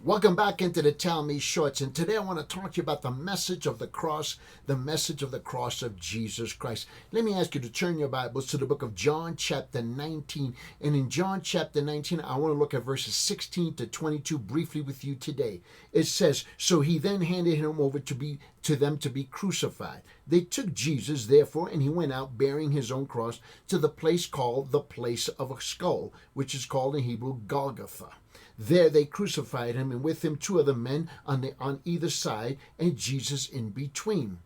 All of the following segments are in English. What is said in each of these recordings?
Welcome back into the Tell Me Shorts, and today I want to talk to you about the message of the cross of Jesus Christ. Let me ask you to turn your Bibles to the book of John chapter 19, and in John chapter 19, I want to look at verses 16 to 22 briefly with you today. It says, "So he then handed him over to them to be crucified. They took Jesus, therefore, and he went out bearing his own cross to the place called the place of a skull, which is called in Hebrew Golgotha. There they crucified him, and with him two other men on either side, and Jesus in between.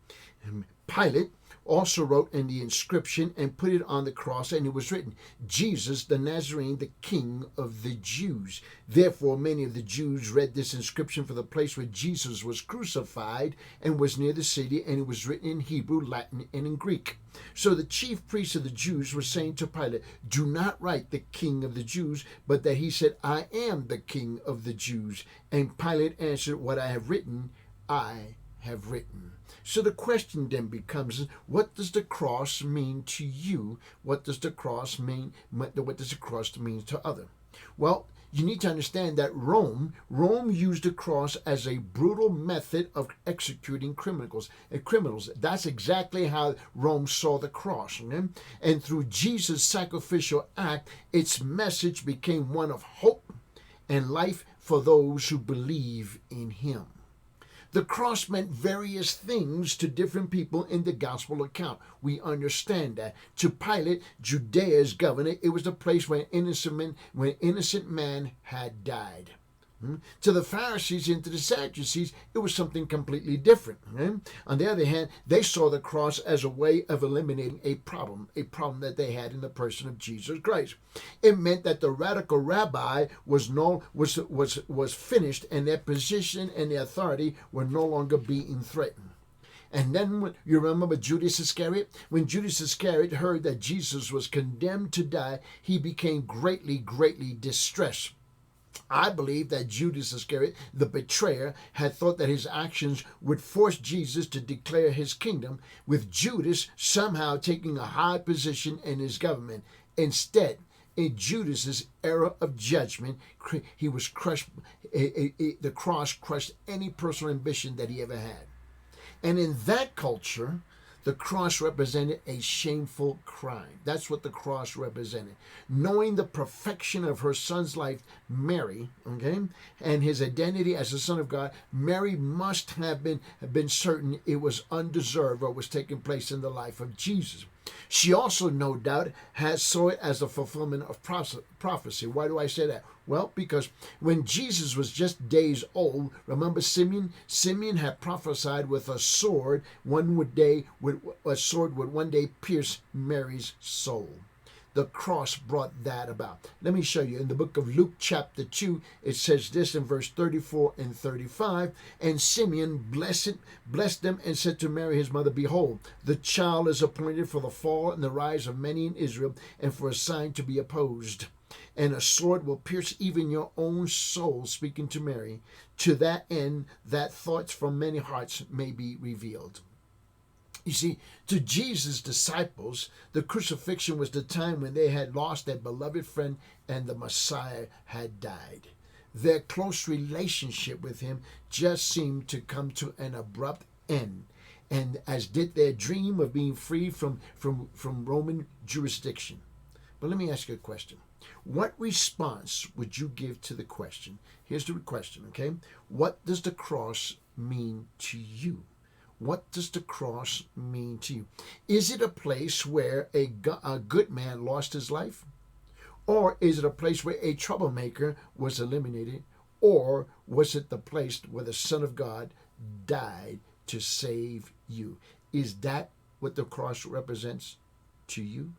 And Pilate also wrote in the inscription and put it on the cross, and it was written, Jesus the Nazarene, the King of the Jews. Therefore many of the Jews read this inscription, for the place where Jesus was crucified and was near the city, and it was written in Hebrew, Latin, and in Greek. So the chief priests of the Jews were saying to Pilate, do not write the King of the Jews, but that he said, I am the King of the Jews. And Pilate answered, what I have written, I have written. So the question then becomes, what does the cross mean to you? What does the cross mean? What does the cross mean to others? Well, you need to understand that Rome used the cross as a brutal method of executing criminals. That's exactly how Rome saw the cross. Okay? And through Jesus' sacrificial act, its message became one of hope and life for those who believe in him. The cross meant various things to different people in the gospel account. We understand that. To Pilate, Judea's governor, it was the place where an innocent man had died. To the Pharisees and to the Sadducees, it was something completely different. On the other hand, they saw the cross as a way of eliminating a problem that they had in the person of Jesus Christ. It meant that the radical rabbi was finished, and their position and their authority were no longer being threatened. And then you remember Judas Iscariot? When Judas Iscariot heard that Jesus was condemned to die, he became greatly, greatly distressed. I believe that Judas Iscariot, the betrayer, had thought that his actions would force Jesus to declare his kingdom, with Judas somehow taking a high position in his government. Instead, in Judas's era of judgment, he was crushed. The cross crushed any personal ambition that he ever had. And in that culture, the cross represented a shameful crime. That's what the cross represented. Knowing the perfection of her son's life, Mary, and his identity as the Son of God, Mary must have been certain it was undeserved what was taking place in the life of Jesus. She also, no doubt, saw it as a fulfillment of prophecy. Why do I say that? Well, because when Jesus was just days old, remember Simeon? Simeon had prophesied with a sword. A sword would one day pierce Mary's soul. The cross brought that about. Let me show you. In the book of Luke chapter 2, it says this in verse 34 and 35. And Simeon blessed them and said to Mary his mother, behold, the child is appointed for the fall and the rise of many in Israel, and for a sign to be opposed. And a sword will pierce even your own soul, speaking to Mary, to that end that thoughts from many hearts may be revealed. You see, to Jesus' disciples, the crucifixion was the time when they had lost their beloved friend and the Messiah had died. Their close relationship with him just seemed to come to an abrupt end, and as did their dream of being free from Roman jurisdiction. But let me ask you a question. What response would you give to the question? Here's the question, okay? What does the cross mean to you? What does the cross mean to you? Is it a place where a good man lost his life? Or is it a place where a troublemaker was eliminated? Or was it the place where the Son of God died to save you? Is that what the cross represents to you?